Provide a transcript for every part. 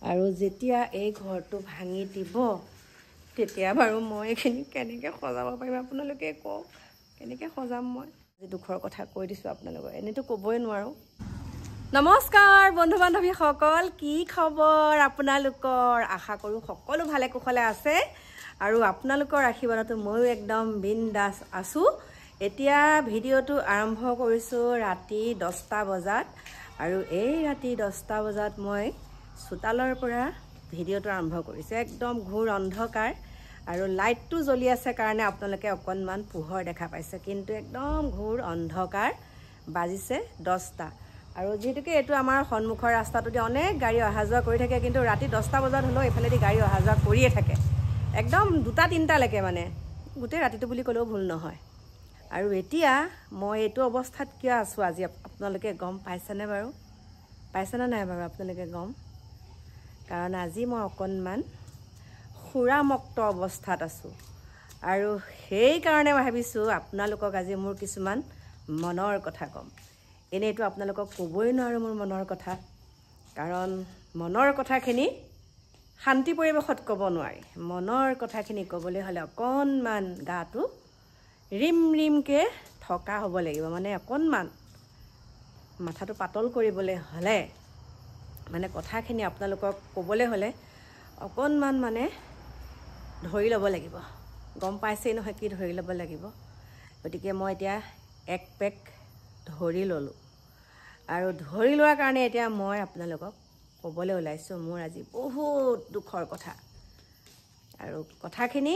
আৰু যেতিয়া এই ঘৰটো ভাঙি দিব তেতিয়া বাৰু মই এইখিনি কেনেকৈ সজাব পাৰিম আপোনালোকে কওক কেনেকৈ সজাম মই আজি দুখৰ কথা কৈ দিছোঁ আপোনালোকক এনেতো ক'বই নোৱাৰোঁ নমস্কাৰ বন্ধু বান্ধৱীসকল কি খবৰ আপোনালোকৰ আশা কৰোঁ সকলো ভালে কুশলে আছে আৰু আপোনালোকৰ আশীৰ্বাদত ময়ো একদম বিন্দাস আছোঁ এতিয়া ভিডিঅ'টো আৰম্ভ কৰিছোঁ ৰাতি 10টা বজাত আৰু এই ৰাতি 10টা বজাত মই চোতালৰ পৰা ভিডিঅ'টো আৰম্ভ কৰিছোঁ একদম ঘোৰ অন্ধকাৰ আৰু লাইটটো জ্বলি আছে কাৰণে আপোনালোকে অকণমান পোহৰ দেখা পাইছে কিন্তু একদম ঘোৰ অন্ধকাৰ বাজিছে 10টা আৰু যেহেতুকে এইটো আমাৰ সন্মুখৰ ৰাস্তাটোতে অনেক গাড়ী অহা যোৱা কৰি থাকে কিন্তু ৰাতি 10টা বজাত হ'লেও এইফালেদি গাড়ী অহা যোৱা কৰিয়ে থাকে একদম 2টা 3টালৈকে মানে গোটেই ৰাতিটো বুলি ক'লেও ভুল নহয় আৰু এতিয়া মই এইটো অৱস্থাত কিয় আছোঁ আজি আপোনালোকে গম পাইছেনে বাৰু পাইছেনে নাই বাৰু আপোনালোকে গম কাৰণ আজি মই অকণমান খুৰামুক্ত অৱস্থাত আছোঁ আৰু সেইকাৰণে মই ভাবিছোঁ আপোনালোকক আজি মোৰ কিছুমান মনৰ কথা ক'ম এনেইতো আপোনালোকক ক'বই নোৱাৰোঁ মোৰ মনৰ কথা কাৰণ মনৰ কথাখিনি শান্তি পৰিৱেশত ক'ব নোৱাৰি মনৰ কথাখিনি ক'বলৈ হ'লে অকণমান গাটো ৰিম ৰিমকৈ থকা হ'ব লাগিব মানে অকণমান মাথাটো পাতল কৰিবলৈ হ'লে মানে কথাখিনি আপোনালোকক ক'বলৈ হ'লে অকণমান মানে ধৰি ল'ব লাগিব গম পাইছেই নহয় কি ধৰি ল'ব লাগিব গতিকে মই এতিয়া এক পেক ধৰি ল'লোঁ আৰু ধৰি লোৱাৰ কাৰণে এতিয়া মই আপোনালোকক ক'বলৈ ওলাইছোঁ মোৰ আজি বহুত দুখৰ কথা আৰু কথাখিনি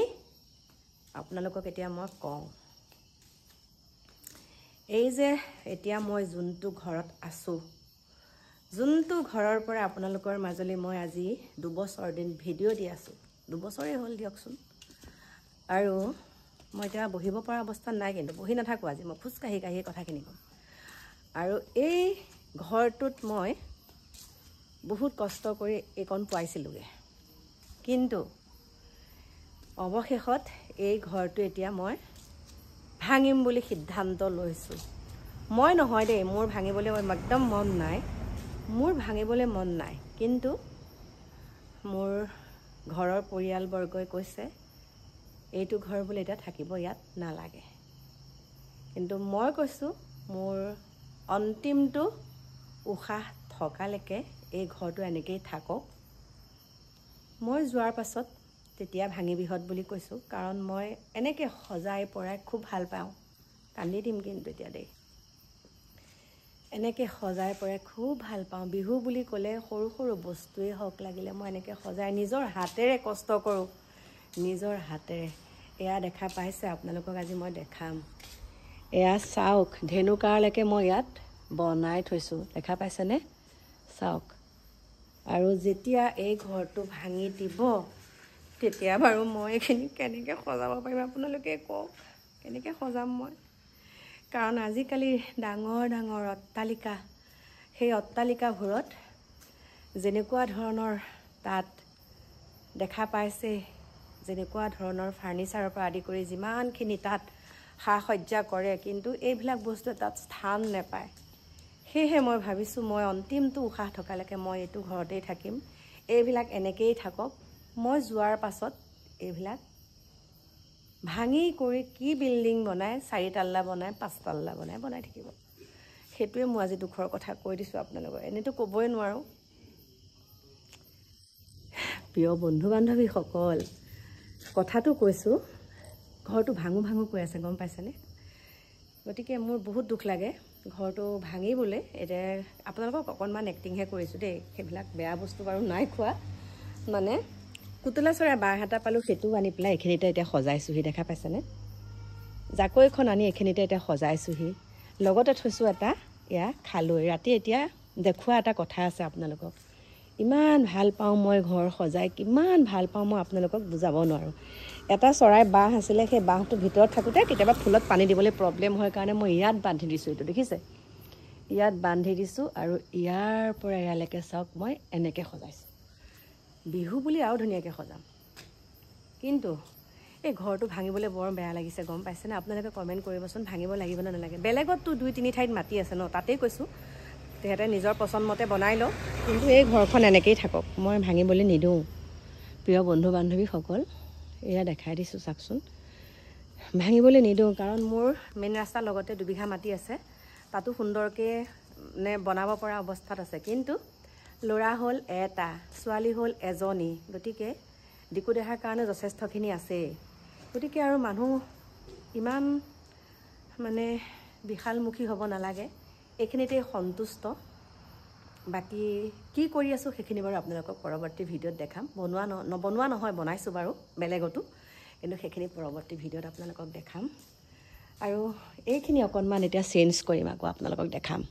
আপোনালোকক এতিয়া মই কওঁ এই যে এতিয়া মই যোনটো ঘৰত আছোঁ যোনটো ঘৰৰ পৰা আপোনালোকৰ মাজলৈ মই আজি 2 বছৰ দিন ভিডিঅ' দি আছোঁ 2 বছৰেই হ'ল দিয়কচোন আৰু মই এতিয়া বহিব পৰা অৱস্থাত নাই কিন্তু বহি নাথাকোঁ আজি মই খোজকাঢ়ি কাঢ়ি কথাখিনি ক'ম আৰু এই ঘৰটোত মই বহুত কষ্ট কৰি এইকণ পোৱাইছিলোঁগৈ কিন্তু অৱশেষত এই ঘৰটো এতিয়া মই ভাঙিম বুলি সিদ্ধান্ত লৈছোঁ মই নহয় দেই মোৰ ভাঙিবলৈ একদম মন নাই মোৰ ভাঙিবলৈ মন নাই কিন্তু মোৰ ঘৰৰ পৰিয়ালবৰ্গই কৈছে এইটো ঘৰ বোলে এতিয়া থাকিব ইয়াত নালাগে কিন্তু মই কৈছোঁ মোৰ অন্তিমটো উশাহ থকালৈকে এই ঘৰটো এনেকৈয়ে থাকক মই যোৱাৰ পাছত তেতিয়া ভাঙিবিহঁত বুলি কৈছোঁ কাৰণ মই এনেকৈ সজাই পৰাই খুব ভাল পাওঁ কান্দি দিম কিন্তু এতিয়া দেই এনেকৈ সজাই পৰাই খুব ভাল পাওঁ বিহু বুলি ক'লে সৰু সৰু বস্তুৱেই হওক লাগিলে মই এনেকৈ সজাই নিজৰ হাতেৰে কষ্ট কৰোঁ নিজৰ হাতেৰে এয়া দেখা পাইছে আপোনালোকক আজি মই দেখাম এয়া চাওক ধেনুকাৰলৈকে মই ইয়াত বনাই থৈছোঁ দেখা পাইছেনে চাওক আৰু যেতিয়া এই ঘৰটো ভাঙি দিব তেতিয়া বাৰু মই এইখিনি কেনেকৈ সজাব পাৰিম আপোনালোকে কওক কেনেকৈ সজাম মই কাৰণ আজিকালি ডাঙৰ ডাঙৰ অট্টালিকা সেই অট্টালিকাবোৰত যেনেকুৱা ধৰণৰ তাত দেখা পাইছে যেনেকুৱা ধৰণৰ ফাৰ্নিচাৰৰ পৰা আদি কৰি যিমানখিনি তাত সা সজ্জা কৰে কিন্তু এইবিলাক বস্তু তাত স্থান নাপায় সেয়েহে মই ভাবিছোঁ মই অন্তিমটো উশাহ থকালৈকে মই এইটো ঘৰতেই থাকিম এইবিলাক এনেকৈয়ে থাকক মই যোৱাৰ পাছত এইবিলাক ভাঙি কৰি কি বিল্ডিং বনাই 4 তাল্লা বনাই 5 তাল্লা বনাই থাকিব সেইটোৱে মই আজি দুখৰ কথা কৈ দিছোঁ আপোনালোকক এনেতো ক'বই নোৱাৰোঁ প্ৰিয় বন্ধু বান্ধৱীসকল কথাটো কৈছোঁ ঘৰটো ভাঙো কৈ আছে গম পাইছেনে গতিকে মোৰ বহুত দুখ লাগে ঘৰটো ভাঙিবলৈ এতিয়া আপোনালোকক অকণমান এক্টিংহে কৰিছোঁ দেই সেইবিলাক বেয়া বস্তু বাৰু নাই খোৱা মানে কুতলা চৰাই বাঁহ এটা পালোঁ সেইটো আনি পেলাই এইখিনিতে এতিয়া সজাইছোঁহি দেখা পাইছেনে জাকৈখন আনি এইখিনিতে এতিয়া সজাইছোঁহি লগতে থৈছোঁ এটা এয়া খালৈ ৰাতি এতিয়া দেখুওৱা এটা কথা আছে আপোনালোকক ইমান ভাল পাওঁ মই ঘৰ সজাই কিমান ভাল পাওঁ মই আপোনালোকক বুজাব নোৱাৰোঁ এটা চৰাই বাঁহ আছিলে সেই বাঁহটোৰ ভিতৰত থাকোঁতে কেতিয়াবা ফুলত পানী দিবলৈ প্ৰব্লেম হয় কাৰণে মই ইয়াত বান্ধি দিছোঁ এইটো দেখিছে ইয়াত বান্ধি দিছোঁ আৰু ইয়াৰ পৰা ইয়ালৈকে চাওক মই এনেকৈ সজাইছোঁ বিহু বুলি আৰু ধুনীয়াকৈ সজাম কিন্তু এই ঘৰটো ভাঙিবলৈ বৰ বেয়া লাগিছে গম পাইছেনে আপোনালোকে কমেণ্ট কৰিবচোন ভাঙিব লাগিব নে নালাগে বেলেগততো 2-3 ঠাইত মাটি আছে ন তাতেই কৈছোঁ তেহেঁতে নিজৰ পচন্দ মতে বনাই লওঁ কিন্তু এই ঘৰখন এনেকৈয়ে থাকক মই ভাঙিবলৈ নিদিওঁ প্ৰিয় বন্ধু বান্ধৱীসকল এয়া দেখাই দিছোঁ চাওকচোন ভাঙিবলৈ নিদিওঁ কাৰণ মোৰ মেইন ৰাস্তাৰ লগতে 2 বিঘা মাটি আছে তাতো সুন্দৰকৈ বনাব পৰা অৱস্থাত আছে কিন্তু ল'ৰা হ'ল এটা ছোৱালী হ'ল এজনী গতিকে দিকু দেহাৰ কাৰণে যথেষ্টখিনি আছে গতিকে আৰু মানুহ ইমান মানে বিশালমুখী হ'ব নালাগে এইখিনিতে সন্তুষ্ট বাকী কি কৰি আছোঁ সেইখিনি বাৰু আপোনালোকক পৰৱৰ্তী ভিডিঅ'ত দেখাম নবনোৱা নহয় বনাইছোঁ বাৰু বেলেগতো কিন্তু সেইখিনি পৰৱৰ্তী ভিডিঅ'ত আপোনালোকক দেখাম আৰু এইখিনি অকণমান এতিয়া চেঞ্জ কৰিম আকৌ আপোনালোকক দেখাম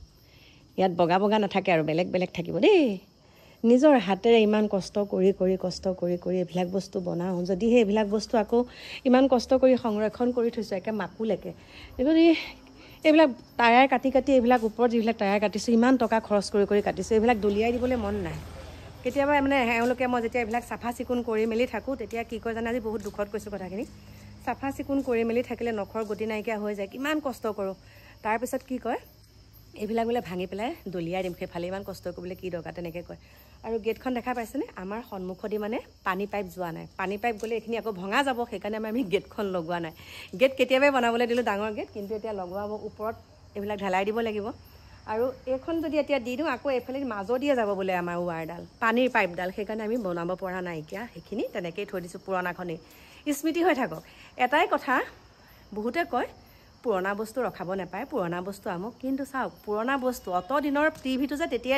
ইয়াত বগা বগা নাথাকে আৰু বেলেগ বেলেগ থাকিব দেই নিজৰ হাতেৰে ইমান কষ্ট কৰি এইবিলাক বস্তু বনাওঁ যদিহে এইবিলাক বস্তু আকৌ ইমান কষ্ট কৰি সংৰক্ষণ কৰি থৈছোঁ একে মাকুলেকে যদি এইবিলাক টায়াৰ কাটি এইবিলাক ওপৰত যিবিলাক টায়াৰ কাটিছোঁ ইমান টকা খৰচ কৰি কাটিছোঁ এইবিলাক দলিয়াই দিবলৈ মন নাই কেতিয়াবা মানে এওঁলোকে মই যেতিয়া এইবিলাক চাফা চিকুণ কৰি মেলি থাকোঁ তেতিয়া কি কয় জানে আজি বহুত দুখত কৈছোঁ কথাখিনি চাফা চিকুণ কৰি মেলি থাকিলে নখৰ গতি নাইকিয়া হৈ যায় কিমান কষ্ট কৰোঁ তাৰপিছত কি কয় এইবিলাক বোলে ভাঙি পেলাই দলিয়াই দিম সেইফালে ইমান কষ্ট কৰিবলৈ কি দৰকাৰ তেনেকৈ কয় আৰু গেটখন দেখা পাইছেনে আমাৰ সন্মুখেদি মানে পানী পাইপ যোৱা নাই পানী পাইপ গ'লে এইখিনি আকৌ ভঙা যাব সেইকাৰণে আমি গেটখন লগোৱা নাই গেট কেতিয়াবাই বনাবলৈ দিলোঁ ডাঙৰ গেট কিন্তু এতিয়া লগোৱাব ওপৰত এইবিলাক ঢালাই দিব লাগিব আৰু এইখন যদি এতিয়া দি দিওঁ আকৌ এইফালে মাজদিয়ে যাব বোলে আমাৰ ৱাৰডাল পানীৰ পাইপডাল সেইকাৰণে আমি বনাব পৰা নাইকিয়া সেইখিনি তেনেকৈয়ে থৈ দিছোঁ পুৰণাখনেই স্মৃতি হৈ থাকক এটাই কথা বহুতে কয় পুৰণা বস্তু ৰখাব নাপায় পুৰণা বস্তু আমক কিন্তু চাওক পুৰণা বস্তু অত দিনৰ টিভিটো যে তেতিয়া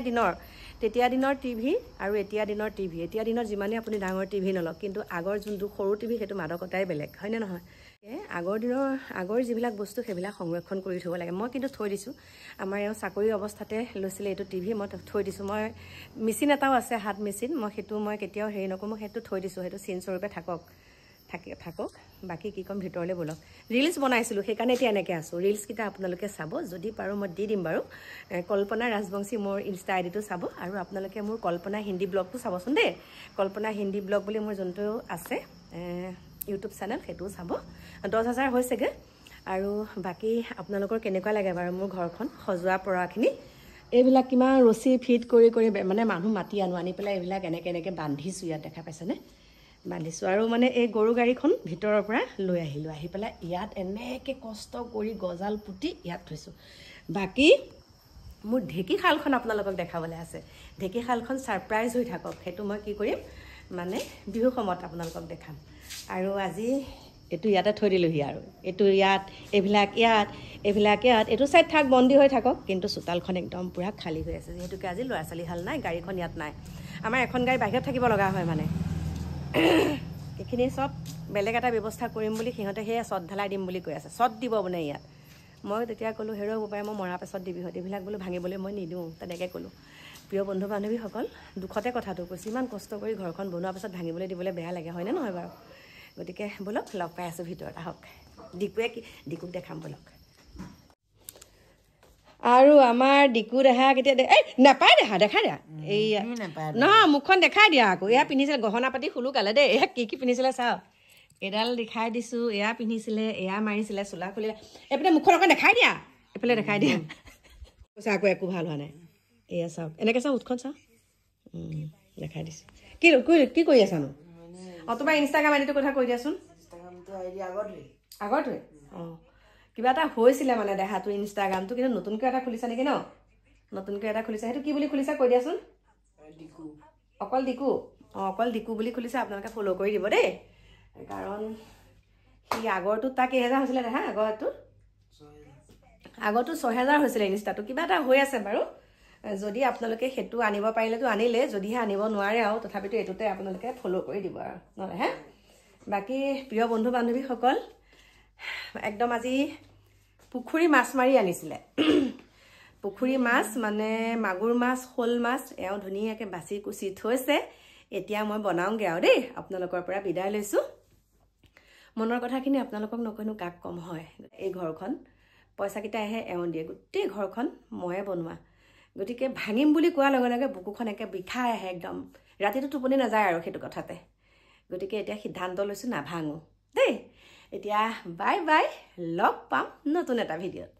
দিনৰ টিভি আৰু এতিয়া দিনৰ যিমানেই আপুনি ডাঙৰ টিভি নলওক কিন্তু আগৰ যোনটো সৰু টিভি সেইটো মাদকতাই বেলেগ হয়নে নহয় আগৰ যিবিলাক বস্তু সেইবিলাক সংৰক্ষণ কৰি থ'ব লাগে মই কিন্তু থৈ দিছোঁ আমাৰ এওঁ চাকৰি অৱস্থাতে লৈছিলে এইটো টিভি মই থৈ দিছোঁ মই মেচিন এটাও আছে হাত মেচিন মই কেতিয়াও হেৰি নকৰোঁ মই সেইটো থৈ দিছোঁ সেইটো চিনস্বৰূপে থাকক বাকী কি ক'ম ভিতৰলৈ ব'লক ৰিলছ বনাইছিলোঁ সেইকাৰণে এতিয়া এনেকৈ আছোঁ ৰিলছকেইটা আপোনালোকে চাব যদি পাৰোঁ মই দি দিম বাৰু কল্পনা ৰাজবংশী মোৰ ইনষ্টা আইডিটো চাব আৰু আপোনালোকে মোৰ কল্পনা হিন্দী ব্লগটো চাবচোন দেই কল্পনা হিন্দী ব্লগ বুলি মোৰ যোনটো আছে ইউটিউব চেনেল সেইটোও চাব 10,000 হৈছেগৈ আৰু বাকী আপোনালোকৰ কেনেকুৱা লাগে বাৰু মোৰ ঘৰখন সজোৱা পৰাখিনি এইবিলাক কিমান ৰছী ফিট কৰি মানে মানুহ মাতি আনি পেলাই এইবিলাক এনেকৈ বান্ধিছোঁ ইয়াত দেখা পাইছেনে বান্ধিছোঁ আৰু মানে এই গৰু গাড়ীখন ভিতৰৰ পৰা লৈ আহিলোঁ আহি পেলাই ইয়াত এনেকৈ কষ্ট কৰি গজাল পুতি ইয়াত থৈছোঁ বাকী মোৰ ঢেঁকীশালখন আপোনালোকক দেখাবলৈ আছে ঢেঁকীশালখন ছাৰপ্ৰাইজ হৈ থাকক সেইটো মই কি কৰিম মানে বিহু সময়ত আপোনালোকক দেখাম আৰু আজি এইটো ইয়াতে থৈ দিলোঁহি আৰু এইটো ইয়াত এইবিলাক ইয়াত এইটো চাইড থাক বন্দী হৈ থাকক কিন্তু চোতালখন একদম পূৰা খালী হৈ আছে যিহেতুকে আজি ল'ৰা ছোৱালী হাল নাই গাড়ীখন ইয়াত নাই আমাৰ এখন গাড়ী বাহিৰত থাকিব লগা হয় মানে এইখিনি চব বেলেগ এটা ব্যৱস্থা কৰিম বুলি সিহঁতে সেয়া চট ঢালাই দিম বুলি কৈ আছে চট দিব মানে ইয়াত মই তেতিয়া ক'লোঁ হেৰ' বোপাই মই মৰাৰ পাছত দিবিহঁত এইবিলাক বোলো ভাঙিবলৈ মই নিদিওঁ তেনেকৈ ক'লোঁ প্ৰিয় বন্ধু বান্ধৱীসকল দুখতে কথাটো কৈছোঁ ইমান কষ্ট কৰি ঘৰখন বনোৱাৰ পাছত ভাঙিবলৈ দিবলৈ বেয়া লাগে হয়নে নহয় বাৰু গতিকে ব'লক লগ পাই আছোঁ ভিতৰত আহক দিকুক দেখাম ব'লক আৰু আমাৰ দিকু দেহা কেতিয়া নাপায় দেখা দিয়া এই নহয় মুখখন দেখাই দিয়া আকৌ এয়া পিন্ধিছিলে গহনা পাতি খুলুকালে দেই এয়া কি পিন্ধিছিলে চাওক এডাল দেখাই দিছোঁ এয়া পিন্ধিছিলে এয়া মাৰিছিলে চোলা খুলিলে এইপিনে মুখখন অকণ দেখাই দিয়া এইফালে দেখাই দিয়া কৈছে আকৌ একো ভাল হোৱা নাই এয়া চাওক এনেকৈ চাওক উঠখন চাওক দেখাই দিছোঁ কি কৰি আছানো তোমাৰ ইনষ্টাগ্ৰাম আইডিটোৰ কথা কৈ দিয়াচোন আগৰটোৱে কিবা এটা হৈছিলে মানে দেহাটো ইনষ্টাগ্ৰামটো কিন্তু নতুনকৈ এটা খুলিছা নেকি ন নতুনকৈ এটা খুলিছা সেইটো কি বুলি খুলিছা কৈ দিয়াচোন অকল দিকু বুলি খুলিছা আপোনালোকে ফ'ল' কৰি দিব দেই কাৰণ সি আগৰটোত তাৰ কেইহেজাৰ হৈছিলে দেখা আগৰটো 6,000 হৈছিলে ইনষ্টাটো কিবা এটা হৈ আছে বাৰু যদি আপোনালোকে সেইটো আনিব পাৰিলেতো আনিলে যদিহে আনিব নোৱাৰে আৰু তথাপিতো এইটোতে আপোনালোকে ফ'ল' কৰি দিব আৰু নহ'লে হে বাকী প্ৰিয় বন্ধু বান্ধৱীসকল একদম আজি পুখুৰী মাছ মাৰি আনিছিলে পুখুৰী মাছ মানে মাগুৰ মাছ শ'ল মাছ এওঁ ধুনীয়াকৈ বাছি কুচি থৈছে এতিয়া মই বনাওঁগৈ আৰু দেই আপোনালোকৰ পৰা বিদায় লৈছোঁ মনৰ কথাখিনি আপোনালোকক নকৈনো কাক কম হয় এই ঘৰখন পইচাকেইটা আহে এওঁ দিয়ে গোটেই ঘৰখন ময়ে বনোৱা গতিকে ভাঙিম বুলি কোৱাৰ লগে লগে বুকুখন একে বিষাই আহে একদম ৰাতিটো টোপনি নাযায় আৰু সেইটো কথাতে গতিকে এতিয়া সিদ্ধান্ত লৈছোঁ নাভাঙো দেই এতিয়া বাই বাই লগ পাম নতুন এটা ভিডিঅ'ত